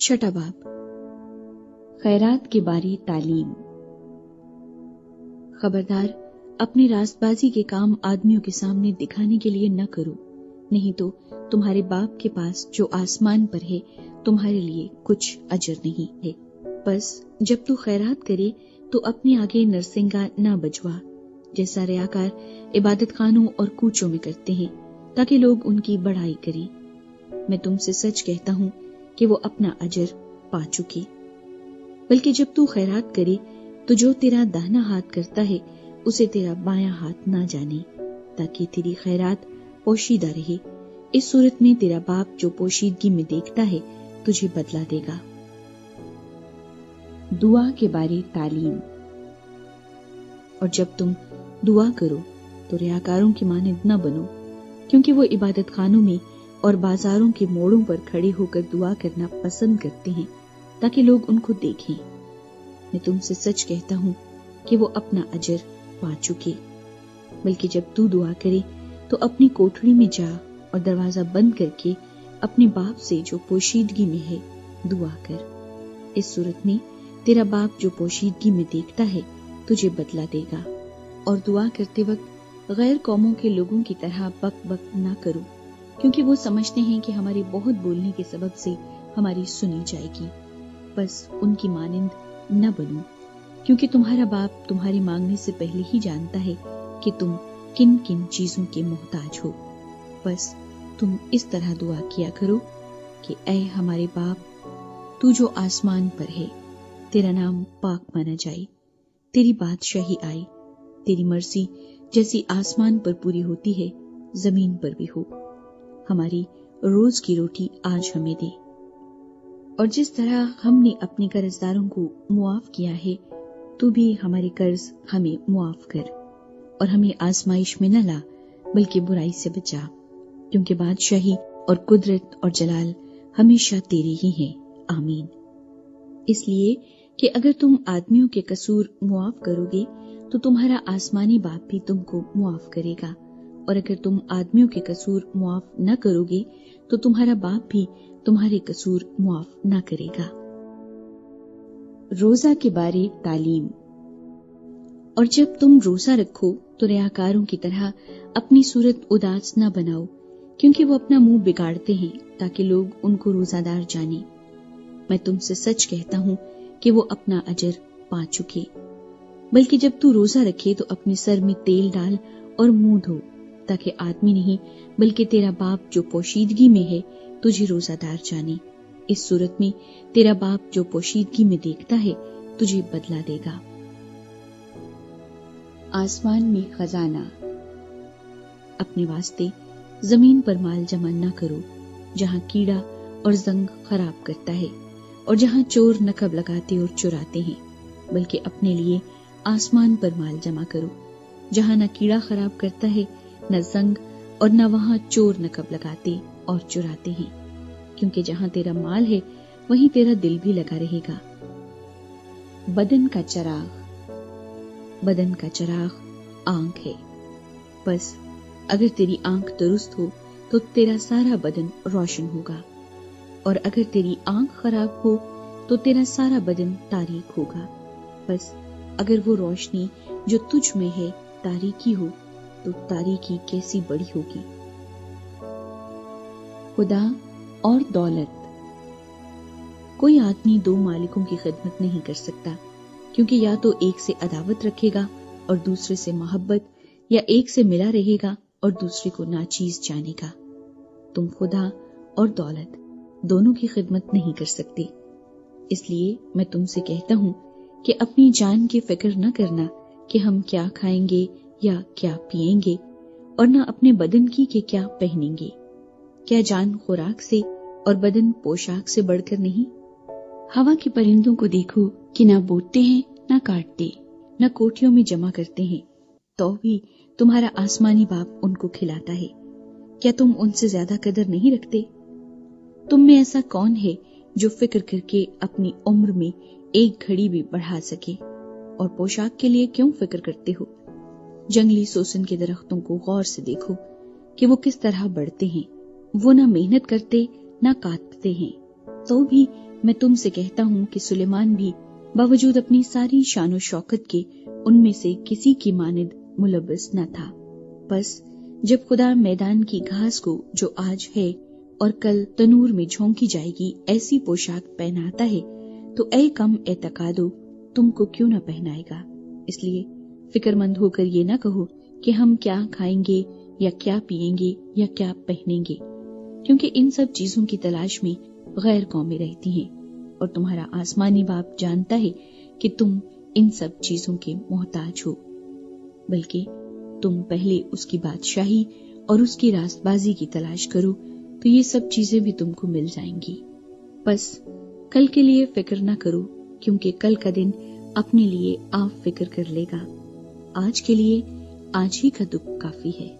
छठा बाब, खैरात की बारी तालीम। खबरदार, अपने रास्तबाजी के काम आदमियों के सामने दिखाने के लिए न करो, नहीं तो तुम्हारे बाप के पास जो आसमान पर है तुम्हारे लिए कुछ अजर नहीं है। बस जब तू खैरात करे तो अपने आगे नरसिंगा न बजवा, जैसा रियाकार इबादत खानों और कूचों में करते हैं, ताकि लोग उनकी बड़ाई करें। मैं तुमसे सच कहता हूँ कि वो अपना अजर पा चुके। बल्कि जब तू खैरात करे तो जो तेरा दाहिना हाथ करता है उसे तेरा बायां हाथ ना जाने, ताकि तेरी खैरात पोशीदा रहे। इस सूरत में तेरा बाप जो पोशीदगी में देखता है तुझे बदला देगा। दुआ के बारे तालीम। और जब तुम दुआ करो तो रियाकारों की मानद न बनो, क्योंकि वो इबादत खानों में और बाजारों के मोड़ों पर खड़े होकर दुआ करना पसंद करते हैं ताकि लोग उनको देखें। मैं तुमसे सच कहता हूँ कि वो अपना अजर पा चुके। बल्कि जब तू दुआ करे तो अपनी कोठरी में जा और दरवाजा बंद करके अपने बाप से जो पोशीदगी में है दुआ कर। इस सूरत में तेरा बाप जो पोशीदगी में देखता है तुझे बदला देगा। और दुआ करते वक्त गैर कौमों के लोगों की तरह बक बक ना करो, क्योंकि वो समझते हैं कि हमारे बहुत बोलने के सबब से हमारी सुनी जाएगी। बस उनकी मानिंद न बनो, क्योंकि तुम्हारा बाप तुम्हारे मांगने से पहले ही जानता है कि तुम किन किन चीजों के मोहताज हो। बस तुम इस तरह दुआ किया करो कि ऐ हमारे बाप, तू जो आसमान पर है, तेरा नाम पाक माना जाए, तेरी बादशाही आए, तेरी मर्जी जैसी आसमान पर पूरी होती है जमीन पर भी हो। हमारी रोज की रोटी आज हमें दे, और जिस तरह हमने अपने कर्जदारों को मुआफ किया है तू भी हमारे कर्ज हमें मुआफ कर, और हमें आजमाइश में न ला बल्कि बुराई से बचा, क्योंकि बादशाही और कुदरत और जलाल हमेशा तेरे ही हैं। आमीन। इसलिए कि अगर तुम आदमियों के कसूर मुआफ करोगे तो तुम्हारा आसमानी बाप भी तुमको मुआफ करेगा, और अगर तुम आदमियों के कसूर मुआफ न करोगे तो तुम्हारा बाप भी तुम्हारे कसूर मुआफ न करेगा। रोजा के बारे तालीम। और जब तुम रोजा रखो तो रियाकारों की तरह अपनी सूरत उदास न बनाओ, क्योंकि वो अपना मुंह बिगाड़ते हैं ताकि लोग उनको रोजादार जाने। मैं तुमसे सच कहता हूँ कि वो अपना अजर पा चुके। बल्कि जब तू रोजा रखे तो अपने सर में तेल डाल और मुंह धो, ताकि आदमी नहीं बल्कि तेरा बाप जो पोशीदगी में है तुझे रोजादार जाने। इस सूरत में तेरा बाप जो पोशीदगी में देखता है तुझे बदला देगा। आसमान में खजाना। अपने वास्ते जमीन पर माल जमा न करो, जहाँ कीड़ा और जंग खराब करता है और जहाँ चोर नकब लगाते और चुराते हैं, बल्कि अपने लिए आसमान पर माल जमा करो, जहाँ न कीड़ा खराब करता है न जंग, और न वहाँ चोर नकब लगाते और चुराते हैं, क्योंकि जहाँ तेरा माल है वहीं तेरा दिल भी लगा रहेगा। बदन का चराग। बदन का चराग आंख है। बस अगर तेरी आंख दुरुस्त हो तो तेरा सारा बदन रोशन होगा, और अगर तेरी आंख खराब हो तो तेरा सारा बदन तारीक होगा। बस अगर वो रोशनी जो तुझ में है तारीकी हो तो तारीकी कैसी बड़ी होगी। खुदा और दौलत। कोई आदमी दो मालिकों की खिदमत नहीं कर सकता, क्योंकि या तो एक से अदावत रखेगा और दूसरे से मोहब्बत, या एक से मिला रहेगा और दूसरे को नाचीज जानेगा। तुम खुदा और दौलत दोनों की खिदमत नहीं कर सकते। इसलिए मैं तुमसे कहता हूँ कि अपनी जान की फिक्र न करना कि हम क्या खाएंगे या क्या पिएंगे, और न अपने बदन की कि क्या पहनेंगे। क्या जान खुराक से और बदन पोशाक से बढ़कर नहीं? हवा के परिंदों को देखो कि ना बोते हैं, ना काटते, ना कोठियों में जमा करते हैं, तो भी तुम्हारा आसमानी बाप उनको खिलाता है। क्या तुम उनसे ज्यादा कदर नहीं रखते? तुम में ऐसा कौन है जो फिक्र करके अपनी उम्र में एक घड़ी भी बढ़ा सके? और पोशाक के लिए क्यों फिक्र करते हो? जंगली सोसन के दरख्तों को गौर से देखो कि वो किस तरह बढ़ते हैं। वो ना मेहनत करते ना काटते हैं, तो भी میں تم سے کہتا ہوں کہ سلیمان بھی باوجود اپنی ساری شان و شوکت کے ان میں سے کسی کی مانند ملبس نہ تھا۔ بس جب خدا میدان کی گھاس کو جو آج ہے اور کل تنور میں جھونکی جائے گی ایسی پوشاک پہناتا ہے تو اے کم اعتقادو تم کو کیوں نہ پہنائے گا۔ اس لیے فکر مند ہو کر یہ نہ کہو کہ ہم کیا کھائیں گے یا کیا پیئیں گے یا کیا پہنیں گے، کیونکہ ان سب چیزوں کی تلاش میں غیر قومیں رہتی ہیں، اور تمہارا آسمانی باپ جانتا ہے کہ تم ان سب چیزوں کے محتاج ہو۔ بلکہ تم پہلے اس کی بادشاہی اور اس کی راست بازی کی تلاش کرو تو یہ سب چیزیں بھی تم کو مل جائیں گی۔ بس کل کے لیے فکر نہ کرو، کیونکہ کل کا دن اپنے لیے آپ فکر کر لے گا۔ آج کے لیے آج ہی کا دکھ کافی ہے۔